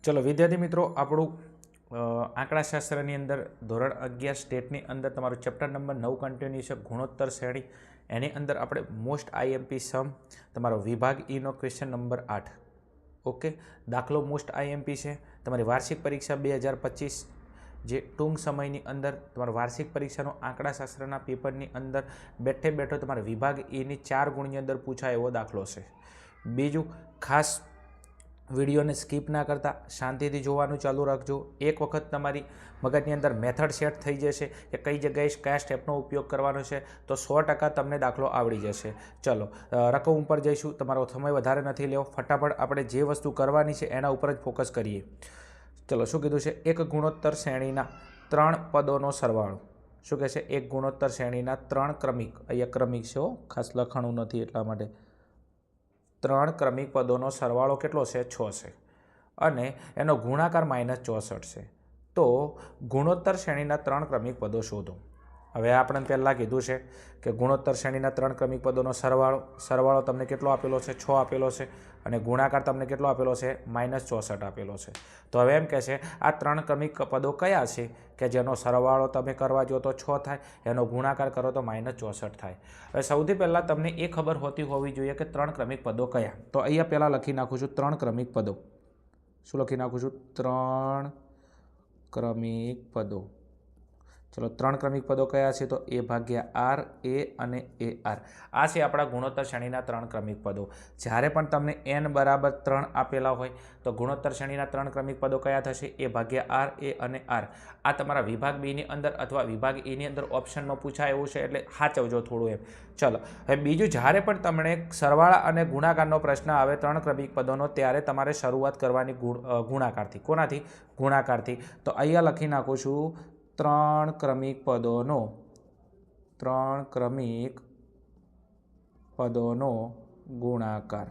चलो विद्यार्थी मित्रों આપણું આંકડાશાસ્ત્રની અંદર ધોરણ 11 સ્ટેટની અંદર તમારું ચેપ્ટર નંબર 9 કન્ટિન્યુ છે ગુણોત્તર શ્રેણી. એની અંદર આપણે મોસ્ટ આઈએમપી સમ તમારો વિભાગ ઈનો ક્વેશ્ચન નંબર 8. ઓકે, દાખલો મોસ્ટ આઈએમપી છે. તમારી વાર્ષિક પરીક્ષા 2025 જે ટૂંક સમયની અંદર તમારા વાર્ષિક પરીક્ષાનો આંકડાશાસ્ત્રના પેપરની અંદર બેઠે બેઠો તમારા વિભાગ એની 4 ગુણની અંદર પૂછાય એવો દાખલો છે. બીજું, ખાસ વિડીયોને સ્કીપ ના કરતા શાંતિથી જોવાનું ચાલુ રાખજો. એક વખત તમારી મગજની અંદર મેથડ સેટ થઈ જશે કે કઈ જગ્યાએ કયા સ્ટેપનો ઉપયોગ કરવાનો છે તો 100% તમને દાખલો આવડી જશે. ચલો રકમ ઉપર જઈશું. તમારો સમય વધારે નથી લેવો, ફટાફટ આપણે જે વસ્તુ કરવાની છે એના ઉપર જ ફોકસ કરીએ. ચલો, શું કીધું છે? એક ગુણોત્તર શ્રેણીના 3 પદોનો સરવાળો. શું કહે છે? એક ગુણોત્તર શ્રેણીના 3 ક્રમિક, અહીંયા ક્રમિક છે, ખાસ લખાણું નથી એટલા માટે, 3 ક્રમિક પદોનો સરવાળો કેટલો છે? 6 છે અને એનો ગુણાકાર -64 છે. તો ગુણોત્તર શ્રેણીના 3 ક્રમિક પદો શોધો. હવે આપણે પહેલાં કીધું છે કે ગુણોત્તર શ્રેણીના 3 ક્રમિક પદોનો સરવાળો તમને કેટલો આપેલો છે? 6 આપેલો છે અને ગુણાકાર તમને કેટલો આપેલો છે? -64 આપેલો છે. તો હવે એમ કહે છે આ 3 ક્રમિક પદો કયા છે કે જેનો સરવાળો તમે કરવા જો તો 6 થાય, એનો ગુણાકાર કરો તો -64 થાય. હવે સૌથી પહેલાં તમને એ ખબર હોવી જોઈએ કે 3 ક્રમિક પદો કયા. તો અહીંયા પહેલાં લખી નાખું છું 3 ક્રમિક પદો. શું લખી નાખું છું? 3 ક્રમિક પદો. ચલો, 3 ક્રમિક પદો કયા છે? તો A/R, A અને AR. આ છે આપણા ગુણોત્તર શ્રેણીના 3 ક્રમિક પદો. જ્યારે પણ તમને n બરાબર 3 આપેલા હોય તો ગુણોત્તર શ્રેણીના 3 ક્રમિક પદો કયા થશે? A/R, A અને R. આ તમારા વિભાગ બીની અંદર અથવા વિભાગ એની અંદર ઓપ્શનમાં પૂછાય એવું છે, એટલે સાચવજો થોડું એમ. ચલો, હવે બીજું, જ્યારે પણ તમને સરવાળા અને ગુણાકારનો પ્રશ્ન આવે 3 ક્રમિક પદોનો, ત્યારે તમારે શરૂઆત કરવાની ગુણાકારથી. કોનાથી? ગુણાકારથી. તો અહીંયા લખી નાખું છું 3 ક્રમિક પદોનો ગુણાકાર.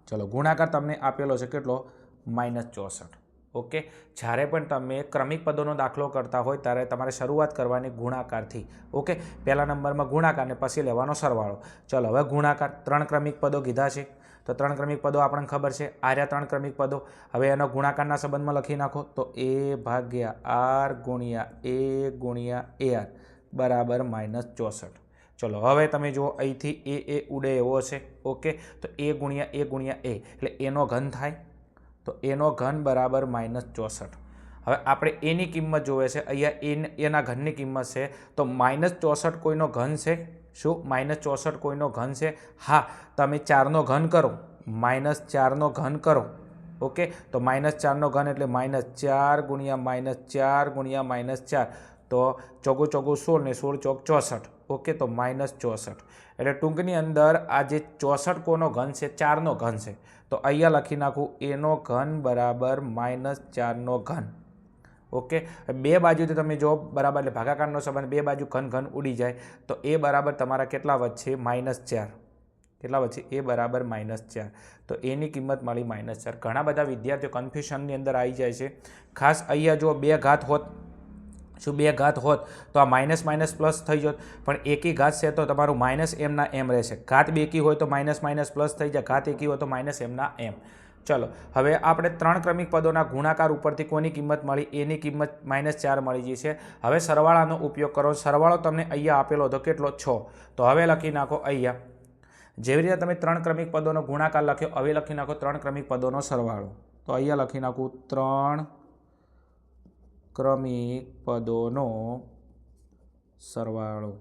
ચલો, ગુણાકાર તમને આપેલો છે કેટલો? -64. ઓકે, જ્યારે પણ તમે ક્રમિક પદોનો દાખલો કરતા હોય ત્યારે તમારે શરૂઆત કરવાની ગુણાકારથી. ઓકે, પહેલા નંબરમાં ગુણાકાર ને પછી લેવાનો સરવાળો. ચલો, હવે ગુણાકાર 3 ક્રમિક પદો કીધા છે તો 3 ક્રમિક પદો આપણને ખબર છે. આર્યા 3 ક્રમિક પદો. હવે એનો ગુણાકારના સંબંધમાં લખી નાખો તો A/R ગુણ્યા A ગુણ્યા AR બરાબર -64. ચલો, હવે તમે જુઓ અહીંથી એ ઉડે એવો છે. ઓકે, તો A ગુણ્યા A એટલે એનો ઘન થાય તો એનો ઘન બરાબર -64. હવે આપણે એની કિંમત જોવે છે. અહીંયા એના ઘનની કિંમત છે તો -64 કોઈનો ઘન છે? શું -64 કોઈનો ઘન છે? હા, તમે 4નો ઘન કરો, -4નો ઘન કરો. ઓકે, તો -4નો ઘન એટલે -4 ગુણ્યા -4 ગુણ્યા -4 તો 4 ચોગુ 16 ને 16 ચોક 64. ઓકે, તો -64 એટલે ટૂંકની અંદર આ જે 64 કોનો ઘન છે? 4નો ઘન છે. તો અહીંયા લખી નાખું એનો ઘન બરાબર -4નો ઘન. ઓકે, બે બાજુથી તમે જો બરાબર એટલે ભાગાકારનો સંબંધ, બે બાજુ ઘન ઉડી જાય તો એ બરાબર તમારા કેટલા વધશે? -4. કેટલા વધશે? એ બરાબર -4. તો એની કિંમત મળી -4. ઘણા બધા વિદ્યાર્થીઓ કન્ફ્યુઝનની અંદર આવી જાય છે. ખાસ અહીંયા જો 2 ઘાત હોત, શું 2 ઘાત હોત તો આ માઇનસ પ્લસ થઈ જત, પણ એકી ઘાત છે તો તમારું -m ના m રહેશે. ઘાત બેકી હોય તો માઇનસ પ્લસ થઈ જાય, ઘાત એકી હોય તો -m ના m. ચલો, હવે આપણે 3 ક્રમિક પદોના ગુણાકાર ઉપરથી કોની કિંમત મળી? એની કિંમત -4 મળી ગઈ છે. હવે સરવાળાનો ઉપયોગ કરો. સરવાળો તમને અહીંયા આપેલો હતો કેટલો? 6. તો હવે લખી નાખો અહીંયા જેવી રીતે તમે 3 ક્રમિક પદોનો ગુણાકાર લખ્યો, હવે લખી નાખો 3 ક્રમિક પદોનો સરવાળો. તો અહીંયા લખી નાખું 3 ક્રમિક પદોનો સરવાળો.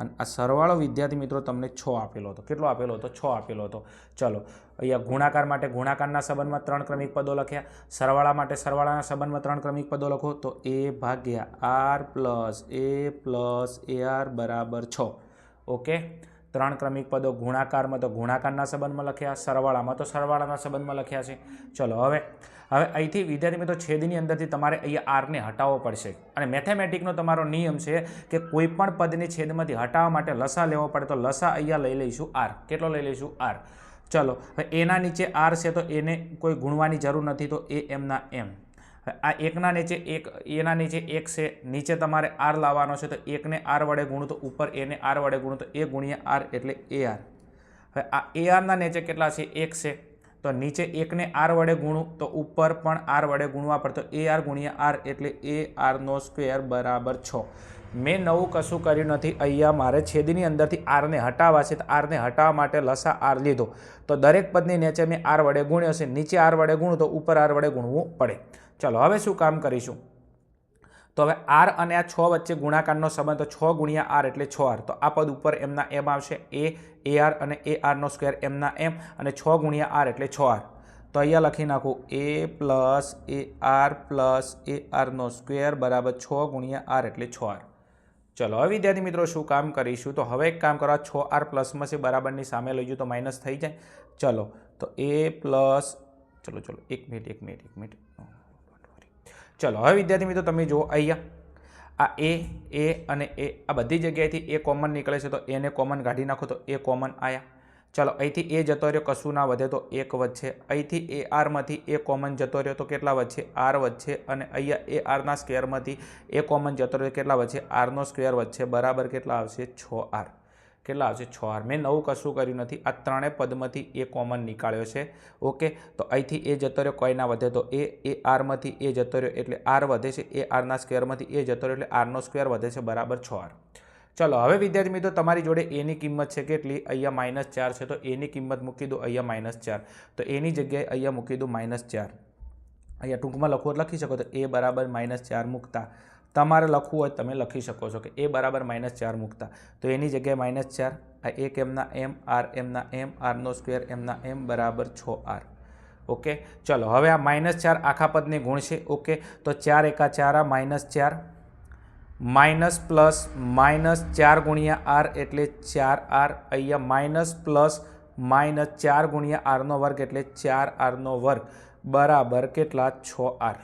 અને આ સરવાળો વિદ્યાર્થી મિત્રો તમને 6 આપેલો હતો. કેટલો આપેલો હતો? 6 આપેલો હતો. ચલો, અહીંયા ગુણાકાર માટે ગુણાકારના સંબંધમાં 3 ક્રમિક પદો લખ્યા. સરવાળા માટે સરવાળાના સંબંધમાં 3 ક્રમિક પદો લખો તો A/R plus A plus AR બરાબર 6. ઓકે, 3 ક્રમિક પદો ગુણાકારમાં તો ગુણાકારના સંબંધમાં લખ્યા, સરવાળામાં તો સરવાળાના સંબંધમાં લખ્યા છે. ચલો, હવે અહીંથી વિદ્યાર્થી મિત્રો છેદની અંદરથી તમારે અહીંયા આરને હટાવવો પડશે. અને મેથેમેટિકનો તમારો નિયમ છે કે કોઈ પણ પદને છેદમાંથી હટાવવા માટે લસા લેવો પડે. તો લસા અહીંયા લઈ લઈશું R. કેટલો લઈ લઈશું? R. ચલો, હવે એના નીચે R છે તો એને કોઈ ગુણવાની જરૂર નથી, તો AM ના M. આ એકના નીચે એક, એના નીચે 1 છે, નીચે તમારે R લાવવાનો છે તો 1ને R વડે ગુણો તો ઉપર એને R વડે ગુણો તો A ગુણ્યા R એટલે AR. હવે આ AR ના નીચે કેટલા છે? 1 છે, તો નીચે એકને આર વડે ગુણું તો ઉપર પણ આર વડે ગુણવા પડે, તો એ આર ગુણ્યા આર એટલે એ આરનો સ્ક્વેર બરાબર 6. મેં નવું કશું કર્યું નથી. અહીંયા મારે છેદની અંદરથી આરને હટાવવા છે, તો આરને હટાવવા માટે લસા આર લીધો, તો દરેક પદની નીચે મેં આર વડે ગુણ્યો છે. નીચે આર વડે ગુણું તો ઉપર આર વડે ગુણવું પડે. ચલો હવે શું કામ કરીશું, તો હવે આર અને આ 6 વચ્ચે ગુણાકારનો સંબંધ, તો 6 ગુણ્યા આર એટલે 6r. તો આ પદ ઉપર એમના એમ આવશે, એ આર અને એ આરનો સ્ક્વેર એમના એમ, અને 6 ગુણ્યા આર એટલે 6r. તો અહીંયા લખી નાખું એ પ્લસ એ આરનો સ્ક્વેર બરાબર 6 ગુણ્યા આર એટલે 6r. ચલો હવે વિદ્યાર્થી મિત્રો શું કામ કરીશું, તો હવે એક કામ કરો, 6r પ્લસમાં છે બરાબરની સામે લઈ જવું તો માઇનસ થઈ જાય. ચલો તો એ પ્લસ, ચલો એક મિનિટ. ચલો હવે વિદ્યાર્થી મિત્રો તમે જુઓ, અહીંયા આ એ અને એ આ બધી જગ્યાએથી એ કોમન નીકળે છે, તો એને કોમન કાઢી નાખો તો એ કોમન આવ્યા. ચલો અહીંથી એ જતો રહ્યો, કશું ના વધે તો 1 વધશે. અહીંથી એ આરમાંથી એ કોમન જતો રહ્યો તો કેટલા વધશે, આર વધશે. અને અહીંયા એ આરના સ્ક્વેરમાંથી એ કોમન જતો રહ્યો કેટલા વધશે, આરનો સ્ક્વેર વધશે બરાબર કેટલા આવશે, 6r. કેટલા આવશે, 6r. મેં નવું કશું કર્યું નથી, આ ત્રણેય પદમાંથી એ કોમન નીકાળ્યો છે. ઓકે, તો અહીંથી એ જતો રહ્યો, કોઈ ના વધે તો એ આરમાંથી એ જતો રહ્યો એટલે આર વધે છે, એ આરના સ્ક્વેરમાંથી એ જતો રહ્યો એટલે આરનો સ્ક્વેર વધે છે બરાબર 6r. ચલો હવે વિદ્યાર્થી મિત્રો તમારી જોડે એની કિંમત છે કેટલી, અહીંયા -4 છે, તો એની કિંમત મૂકી દો અહીંયા -4. તો એની જગ્યાએ અહીંયા મૂકી દો -4. અહીંયા ટૂંકમાં લખવું લખી શકો, તો એ બરાબર -4 મૂકતા તમારે લખવું હોય તમે લખી શકો છો કે એ બરાબર -4 મૂકતા, તો એની જગ્યાએ -4, આ એક એમના એમ, આર એમના એમ, આરનો સ્ક્વેર એમના એમ બરાબર 6r. ઓકે, ચલો હવે આ -4 આખા પદને ગુણશે. ઓકે, તો 4 એકા 4 -4 માઇનસ પ્લસ -4 ગુણ્યા આર એટલે 4r. અહીંયા માઇનસ પ્લસ -4 ગુણ્યા આરનો વર્ગ એટલે 4rનો વર્ગ બરાબર કેટલા, 6r.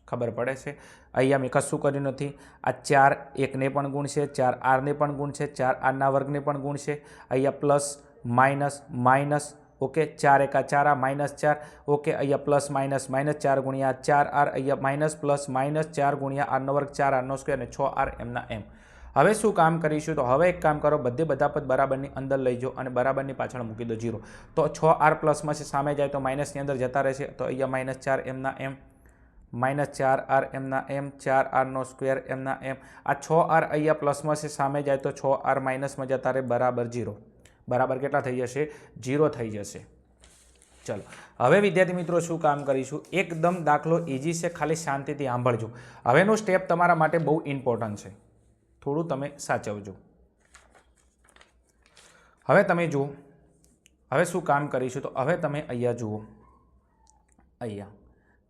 ખબર પડે છે. અહીંયા મેં કશું કર્યું નથી. આ 4 એકને પણ ગુણશે, 4rને પણ ગુણશે, 4rના વર્ગને પણ ગુણશે. અહીંયા પ્લસ માઇનસ. ઓકે, 4 એકા 4 -4. ઓકે, અહીંયા પ્લસ -4 ગુણ્યા 4r, અહીંયા માઇનસ પ્લસ -4 ગુણ્યા આરનો વર્ગ 4rનો સ્ક્વેર અને 6r એમના એમ. હવે શું કામ કરીશું, તો હવે એક કામ કરો, બધા પદ બરાબરની અંદર લઈ જાઓ અને બરાબરની પાછળ મૂકી દો 0. તો 6r પ્લસમાં છે, સામે જાય તો માઇનસની અંદર જતા રહેશે, તો અહીંયા -4 એમના એમ, -4r એમના એમ, 4rનો સ્ક્વેર એમના એમ. આ 6r અહીંયા પ્લસમાં છે, સામે જાય તો 6r માઇનસમાં જતા રહે બરાબર 0. બરાબર કેટલા થઈ જશે, 0 થઈ જશે. ચલો હવે વિદ્યાર્થી મિત્રો શું કામ કરીશું, એકદમ દાખલો ઇઝી છે, ખાલી શાંતિથી સાંભળજો. હવેનું સ્ટેપ તમારા માટે બહુ ઇમ્પોર્ટન્ટ છે, થોડું તમે સાચવજો. હવે તમે જુઓ, હવે શું કામ કરીશું, તો હવે તમે અહીંયા જુઓ, અહીંયા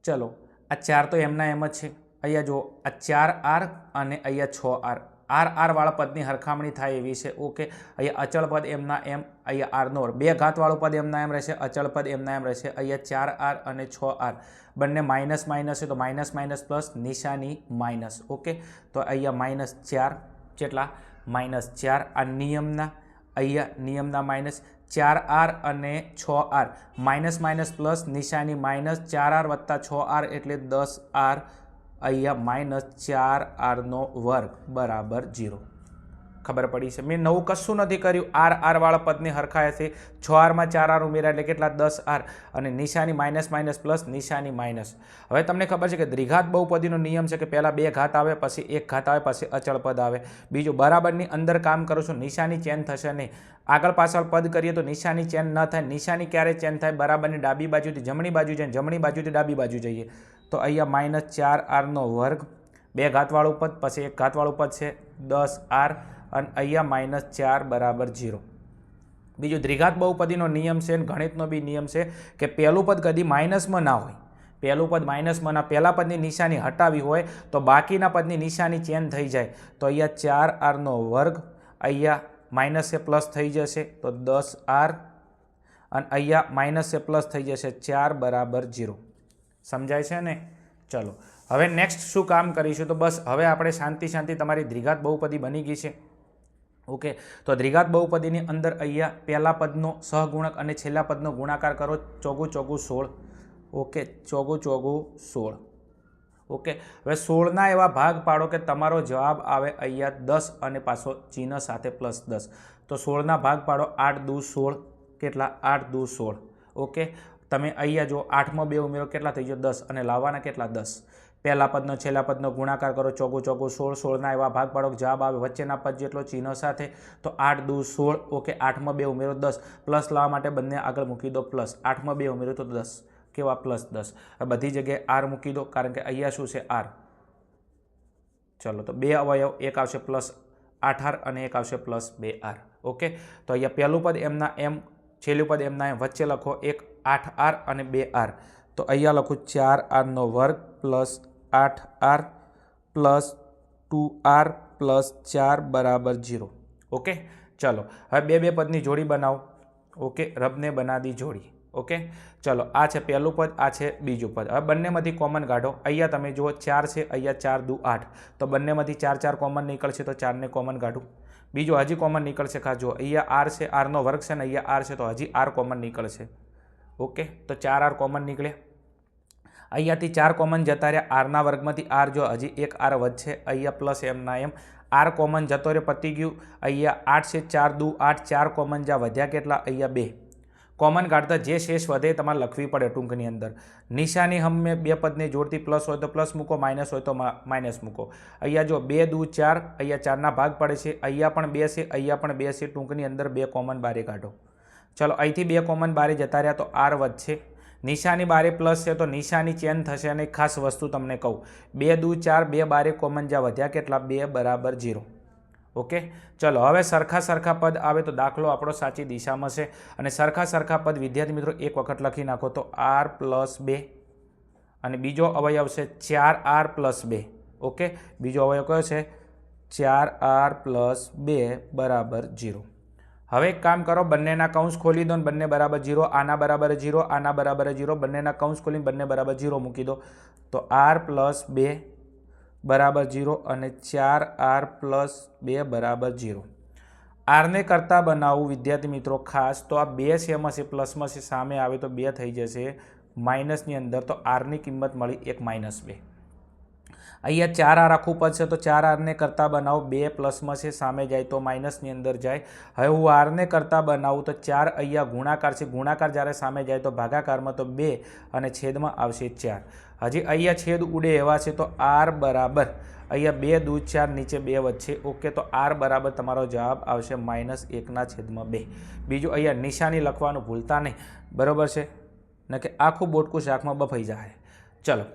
ચલો આ 4 તો એમના એમ જ છે. અહીંયા જુઓ, આ 4r અને અહીંયા 6r, આર વાળા પદની હરખામણી થાય એવી છે. ઓકે, અહીંયા અચળ પદ એમના એમ, અહીંયા આરનો વર્ગ, બે ઘાતવાળું પદ એમના એમ રહેશે, અચળ પદ એમના એમ રહેશે. અહીંયા 4r અને 6r બંને માઇનસ છે, તો માઇનસ પ્લસ નિશાની માઇનસ. ઓકે, તો અહીંયા -4 કેટલા, -4 આ નિયમના, અહીંયા નિયમના માઇનસ 4r અને 6r માઇનસ પ્લસ નિશાની માઇનસ, 4r વત્તા 6r એટલે 10r, અહીંયા -4rનો વર્ગ બરાબર 0. ખબર પડી છે. મેં નવું કશું નથી કર્યું. આર વાળા પદને હરખાય છે, 6rમાં 4r ઉમેરા એટલે કેટલા, 10r, અને નિશાની માઇનસ પ્લસ નિશાની માઇનસ. હવે તમને ખબર છે કે દ્વિઘાત બહુપદીનો નિયમ છે કે પહેલાં 2 ઘાત આવે, પછી 1 ઘાત આવે, પછી અચળ પદ આવે. બીજું બરાબરની અંદર કામ કરું છું, નિશાની ચેન્જ થશે નહીં. આગળ પાછળ પદ કરીએ તો નિશાની ચેન્જ ન થાય. નિશાની ક્યારે ચેન્જ થાય, બરાબરની ડાબી બાજુથી જમણી બાજુ જઈએ, જમણી બાજુથી ડાબી બાજુ જઈએ. તો અહીંયા -4rનો વર્ગ, 2 ઘાતવાળું પદ, પછી 1 ઘાતવાળું પદ છે 10r, અને અહીંયા -4 બરાબર 0. બીજું દ્વિઘાત બહુપદીનો નિયમ છે, ગણિતનો બી નિયમ છે કે પહેલું પદ કદી માઇનસમાં ના હોય. પહેલું પદ માઇનસમાં ના, પહેલા પદની નિશાની હટાવી હોય તો બાકીના પદની નિશાની ચેન્જ થઈ જાય. તો અહીંયા 4rનો વર્ગ, અહીંયા માઇનસ છે પ્લસ થઈ જશે તો 10r, અને અહીંયા માઇનસ છે પ્લસ થઈ જશે 4 બરાબર 0. સમજાય છે ને? ચલો હવે નેક્સ્ટ શું કામ કરીશું, તો બસ હવે આપણે શાંતિ તમારી દ્વિઘાત બહુપદી બની ગઈ છે. ઓકે, તો દ્વિઘાત બહુપદીની અંદર અહીંયા પહેલા પદનો સહગુણક અને છેલ્લા પદનો ગુણાકાર કરો, 4 × 16. ઓકે, 4 × 16. ઓકે, હવે 16ના એવા ભાગ પાડો કે તમારો જવાબ આવે અહીંયા 10 અને પાછો ચિહ્ન સાથે +10. તો 16ના ભાગ પાડો, 8 × 2 = 16. કેટલા, 8 × 2 = 16. ઓકે, તમે અહીંયા જો 8માં 2 ઉમેરો કેટલા થઈ ગયો 10 અને લાવવાના કેટલા 10. પહેલા પદનો છેલ્લા પદનો ગુણાકાર કરો, ચોગું ચોગું 16, 16ના એવા ભાગ પાડો, જવાબ આવે વચ્ચેના પદ જેટલો ચિહ્ન સાથે, તો 8 દુ 16. ઓકે, 8માં 2 ઉમેરો 10, પ્લસ લાવવા માટે બંને આગળ મૂકી દો પ્લસ, 8માં 2 ઉમેરો તો 10, કેવા પ્લસ 10. હવે બધી જગ્યાએ આર મૂકી દો કારણ કે અહીંયા શું છે આર. ચલો તો 2 અવયવ, એક આવશે પ્લસ 8R અને એક આવશે પ્લસ 2R. ઓકે, તો અહીંયા પહેલું પદ એમના એમ, છેલ્લું પદ એમના એમ, વચ્ચે લખો એક 8R અને 2R. તો અહીંયા લખું 4R² plus 8R plus 2R plus 4 બરાબર 0. ઓકે, ચલો હવે બે પદની જોડી બનાવો. ઓકે, રબને બનાવી જોડી. ઓકે, ચલો આ છે પહેલું પદ, આ છે બીજું પદ. હવે બંનેમાંથી કોમન કાઢો. અહીંયા તમે જુઓ 4 છે, અહીંયા 4 દુ 8, તો બંનેમાંથી 4 કોમન નીકળશે, તો 4ને કોમન કાઢું. બીજું હજી કોમન નીકળશે, ખાજો અહીંયા આર છે, આરનો વર્ગ છે ને અહીંયા આર છે, તો હજી આર કોમન નીકળશે. ઓકે, તો 4R કોમન નીકળ્યા. અહીંયાથી 4 કોમન જતા રહ્યા, આરના વર્ગમાંથી આર, જો હજી એક આર વધશે, અહીંયા પ્લસ એમના એમ, આર કોમન જતો રહ્યો, પતી ગયું. અહીંયા 8 છે, 4 દુ 8, 4 કોમન જ્યાં વધ્યા કેટલા, અહીંયા 2 કોમન કાઢતા જે શેષ વધે તમારે લખવી પડે ટૂંકની અંદર. નિશાની હમે બે પદને જોડતી પ્લસ હોય તો પ્લસ મૂકો, માઇનસ હોય તો માઇનસ મૂકો. અહીંયા જો 2 દુ 4, અહીંયા 4ના ભાગ પડે છે, અહીંયા પણ 2 છે, અહીંયા પણ 2 છે, ટૂંકની અંદર 2 કોમન બારે કાઢો. ચલો અહીંથી 2 કોમન બારે જતા રહ્યા, તો આર વધશે. નિશાની બારે પ્લસ છે તો નિશાની ચેન્જ થશે. અને ખાસ વસ્તુ તમને કહું, 2 દુ 4, 2 બારે કોમન જ્યાં વધ્યા કેટલા, 2 બરાબર 0. ઓકે, ચલો હવે સરખા પદ આવે તો દાખલો આપણો સાચી દિશામાં છે. અને સરખા પદ વિદ્યાર્થી મિત્રો એક વખત લખી નાખો, તો R પ્લસ 2 અને બીજો અવયવ છે 4R પ્લસ 2. ઓકે, બીજો અવયવ કયો છે, 4R પ્લસ 2 બરાબર 0. હવે એક કામ કરો, બંનેના કૌંસ ખોલી દો ને બંને બરાબર 0, આના બરાબર 0, આના બરાબર 0, બંનેના કૌંસ ખોલીને બંને બરાબર 0 મૂકી દો, તો R પ્લસ 2 બરાબર 0 અને 4R પ્લસ 2 બરાબર 0. આરને કરતાં બનાવવું વિદ્યાર્થી મિત્રો ખાસ, તો આ 2 સેમ હશે, પ્લસમાં છે, સામે આવે તો 2 થઈ જશે, માઇનસની અંદર તો આરની કિંમત મળી એક -2. અહીંયા 4R આખું પદ છે, તો 4Rને કરતાં બનાવો, 2 પ્લસમાં છે, સામે જાય તો માઇનસની અંદર જાય. હવે હું આરને કરતાં બનાવું તો 4 અહીંયા ગુણાકાર છે, ગુણાકાર જ્યારે સામે જાય તો ભાગાકારમાં, તો 2 અને છેદમાં આવશે 4. હજી અહીંયા છેદ ઉડે એવા છે, તો R બરાબર અહીંયા 2 દુ 4, નીચે 2 વચ્ચે. ઓકે, તો R બરાબર તમારો જવાબ આવશે -1/2. બીજું અહીંયા નિશાની લખવાનું ભૂલતા નહીં, બરાબર છે ને, કે આખું બોટકું શાકમાં બફાઈ જાય. ચલો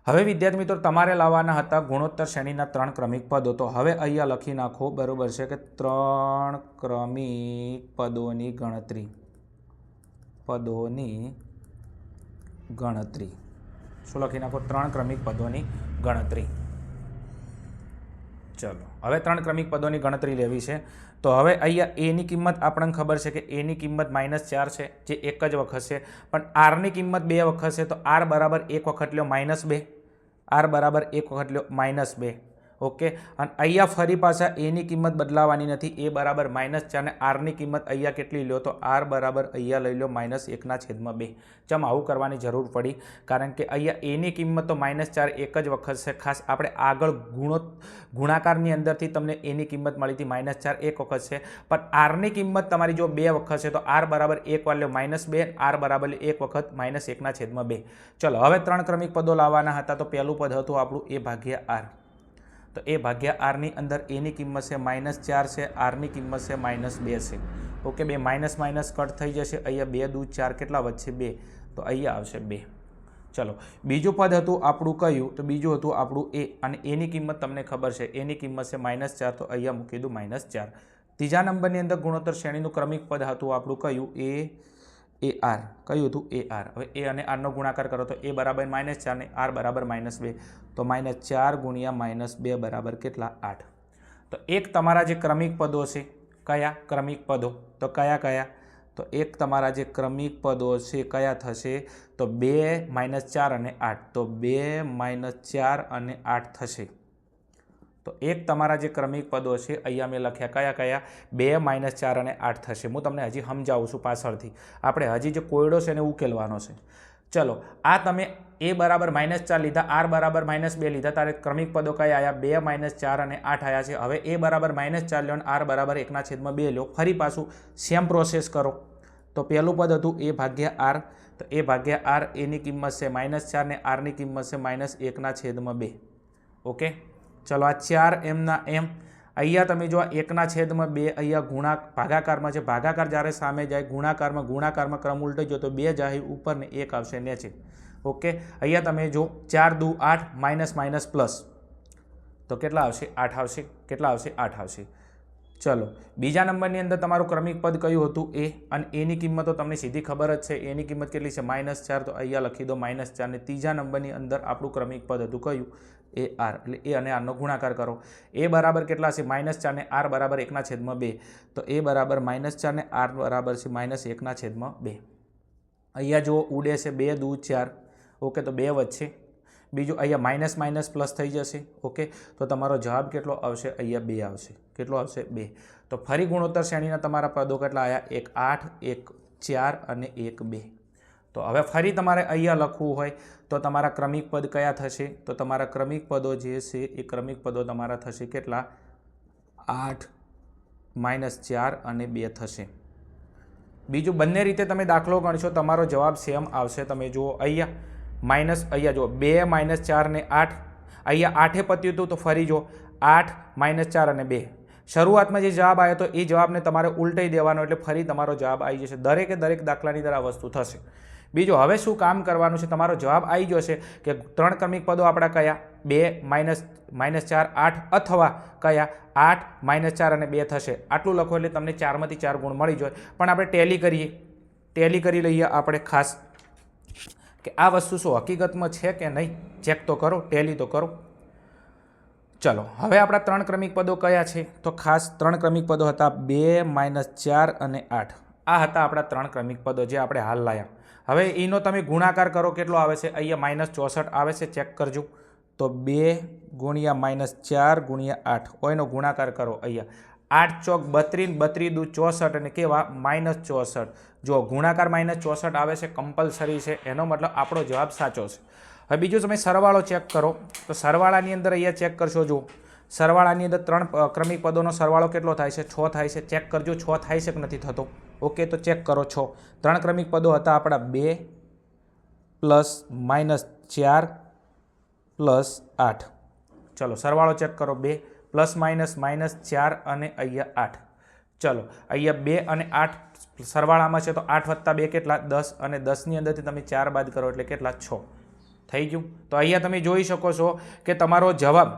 હવે વિદ્યાર્થી મિત્રો તમારે લાવવાના હતા ગુણોત્તર શ્રેણીના 3 ક્રમિક પદો. તો હવે અહીંયા લખી નાખો, બરાબર છે, કે 3 ક્રમિક પદોની ગણતરી. શું લખી નાખો, 3 ક્રમિક પદોની ગણતરી. ચલો હવે 3 ક્રમિક પદોની ગણતરી લેવી છે. તો હવે અહીંયા એની કિંમત આપણને ખબર છે કે એની કિંમત -4 છે, જે એક જ વખત છે, પણ આરની કિંમત 2 વખત છે, તો આર બરાબર 1 વખત લ્યો -2, આર બરાબર 1 વખત લ્યો -2. ઓકે, અને અહીંયા ફરી પાછા એની કિંમત બદલાવાની નથી, એ બરાબર -4 અને આરની કિંમત અહીંયા કેટલી લ્યો, તો આર બરાબર અહીંયા લઈ લો -1/2. ચમ આવું કરવાની જરૂર પડી, કારણ કે અહીંયા એની કિંમત તો -4 એક જ વખત છે. ખાસ આપણે આગળ ગુણાકારની અંદરથી તમને એની કિંમત મળી હતી -4 એક વખત છે, પણ આરની કિંમત તમારી જો 2 વખત છે, તો આર બરાબર 1 વાર લ્યો -2, આર બરાબર 1 વખત -1/2. ચલો હવે 3 ક્રમિક પદો લાવવાના હતા. તો પહેલું પદ હતું આપણું એ ભાગ્યા આર. તો એ ભાગ્યા આરની અંદર એની કિંમત છે -4 છે, આરની કિંમત છે -2 છે. ઓકે, બે માઇનસ કટ થઈ જશે. અહીંયા 2 દુ 4 કેટલા વધશે, 2, તો અહીંયા આવશે 2. ચલો બીજું પદ હતું આપણું કયું, તો બીજું હતું આપણું એ, અને એની કિંમત તમને ખબર છે, એની કિંમત છે -4, તો અહીંયા મૂકી દઉં -4. ત્રીજા નંબરની અંદર ગુણોત્તર શ્રેણીનું ક્રમિક પદ હતું આપણું કયું, એ આર. કયું હતું, એ આર. હવે એ અને આરનો ગુણાકાર કરો તો એ બરાબર -4 ને આર બરાબર -2, તો -4 ગુણ્યા -2 બરાબર કેટલા, 8. તો એક તમારા જે ક્રમિક પદો છે, કયા ક્રમિક પદો, તો કયા, તો એક તમારા જે ક્રમિક પદો છે કયા થશે, તો 2 -4 અને 8, તો 2 -4 અને 8 થશે. તો એક તમારા જે ક્રમિક પદો છે અહીંયા મેં લખ્યા કયા, 2 -4 અને 8 થશે. હું તમને હજી સમજાવું છું પાછળથી, આપણે હજી જે કોયડો છે એને ઉકેલવાનો છે. ચલો આ તમે એ બરાબર -4 લીધા, આર બરાબર -2 લીધા, તારે ક્રમિક પદો કયા આવ્યા, 2 -4 અને 8 આવ્યા છે. હવે એ બરાબર -4 લો અને આર બરાબર 1/2 લો. ફરી પાછું સેમ પ્રોસેસ કરો. તો પહેલું પદ હતું એ ભાગ્યા આર, તો એ ભાગ્યા આર, એની કિંમત છે -4 ને આરની કિંમત છે -1/2. ઓકે, ચલો આ 4 એમના એમ. અહીંયા તમે જો 1/2 અહીંયા ભાગાકારમાં છે. ભાગાકાર જ્યારે સામે જાય ગુણાકારમાં ક્રમ ઉલટાઈ ગયો તો 2 જાય ઉપર ને 1 આવશે નીચે. ઓકે, અહીંયા તમે જો 4 દુ 8 માઇનસ પ્લસ તો કેટલા આવશે? 8 આવશે. કેટલા આવશે? 8 આવશે. ચલો બીજા નંબરની અંદર તમારું ક્રમિક પદ કયું હતું? એ. અને એની કિંમત તો તમને સીધી ખબર જ છે. એની કિંમત કેટલી છે? -4. તો અહીંયા લખી દો -4. ને ત્રીજા નંબરની અંદર આપણું ક્રમિક પદ હતું કયું? A R. એટલે એ અને આરનો ગુણાકાર કરો. એ બરાબર કેટલા છે? -4 ને આર બરાબર 1/2. તો એ બરાબર -4 ને આર બરાબર છે -1/2. અહીંયા જો ઉડે છે 2 દુ 4. ઓકે, તો 2 વધશે. બીજું અહીંયા માઇનસ પ્લસ થઈ જશે. ઓકે, તો તમારો જવાબ કેટલો આવશે? અહીંયા 2 આવશે. કેટલો આવશે? 2. તો ફરી ગુણોત્તર શ્રેણીના તમારા પદો કેટલા આવ્યા? એક 8, એક 4 અને એક 2. તો હવે ફરી તમારે અહીંયા લખવું હોય તો તમારા ક્રમિક પદ કયા થશે? તો તમારા ક્રમિક પદો જે છે એ ક્રમિક પદો તમારા થશે કેટલા? 8, -4 અને 2 થશે. બીજું બંને રીતે તમે દાખલો ગણશો તમારો જવાબ સેમ આવશે. તમે જુઓ અહીંયા જો 2 -4 ને 8. અહીંયા 8 પત્યું હતું તો ફરી જો 8 -4 અને 2. શરૂઆતમાં જે જવાબ આવ્યો તો એ જવાબને તમારે ઉલટાઈ દેવાનો એટલે ફરી તમારો જવાબ આવી જશે. દરેક દાખલાની અંદર આ વસ્તુ થશે. બીજું હવે શું કામ કરવાનું છે? તમારો જવાબ આવી જશે કે 3 ક્રમિક પદો આપણા કયા? 2 -4 8 અથવા કયા? 8 -4 અને 2 થશે. આટલું લખો એટલે તમને 4 માંથી 4 ગુણ મળી જાય. પણ આપણે ટેલી કરી લઈએ આપણે ખાસ કે આ વસ્તુ શું હકીકતમાં છે કે નહીં. ચેક તો કરો, ટેલી તો કરો. ચલો હવે આપણા 3 ક્રમિક પદો કયા છે? તો ખાસ 3 ક્રમિક પદો હતા 2 -4 અને 8. આ હતા આપણા 3 ક્રમિક પદો જે આપણે હાલ લાયા. હવે એનો તમે ગુણાકાર કરો. કેટલો આવે છે? અહીંયા -64 આવે છે. ચેક કરજો. તો 2 ગુણ્યા -4 ગુણ્યા 8 ઓયનો ગુણાકાર કરો. અહીંયા 8 ચોક 32, 32 દુ 64 અને કેવા? -64. જો ગુણાકાર -64 આવે છે, કમ્પલસરી છે. એનો મતલબ આપણો જવાબ સાચો છે. હવે બીજું તમે સરવાળો ચેક કરો. તો સરવાળાની અંદર અહીંયા ચેક કરશો. જો સરવાળાની અંદર 3 ક્રમિક પદોનો સરવાળો કેટલો થાય છે? 6 થાય છે. ચેક કરજો 6 થાય છે કે નથી થતો. ઓકે, તો ચેક કરો 6. 3 ક્રમિક પદો હતા આપણા 2 + -4 + 8. ચલો સરવાળો ચેક કરો. 2 ± -4 અને અહીંયા 8. ચલો અહીંયા 2 અને 8 સરવાળામાં છે તો 8 + 2 કેટલા? 10. અને 10ની અંદરથી તમે 4 બાદ કરો એટલે કેટલા? 6 થઈ ગયું. તો અહીંયા તમે જોઈ શકો છો કે તમારો જવાબ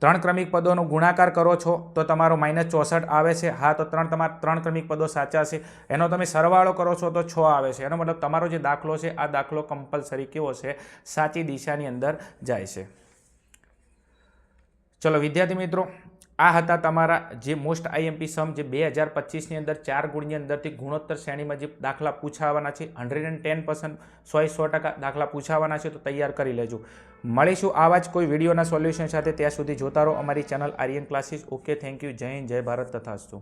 3 ક્રમિક પદોનો ગુણાકાર કરો છો તો તમારો -64 આવે છે. હા, તો તમારા 3 ક્રમિક પદો સાચા છે. એનો તમે સરવાળો કરો છો તો 6 આવે છે. એનો મતલબ તમારો જે દાખલો છે આ દાખલો કમ્પલસરી કેવો છે? સાચી દિશાની અંદર જાય છે. ચલો વિદ્યાર્થી મિત્રો, આ હતા તમારા જે મોસ્ટ આઈએમપી સમ જે 2025ની અંદર 4 ગુણની અંદરથી ગુણોત્તર શ્રેણીમાં જે દાખલા પૂછાવાના છે. 110% 100% દાખલા પૂછાવાના છે. તો તૈયાર કરી લેજો. મળીશું આવા જ કોઈ વિડીયોના સોલ્યુશન સાથે. ત્યાં સુધી જોતા રહો અમારી channel Aryan classes. Okay, thank you. જય હિન્દ, જય ભારત તથાસ્તુ.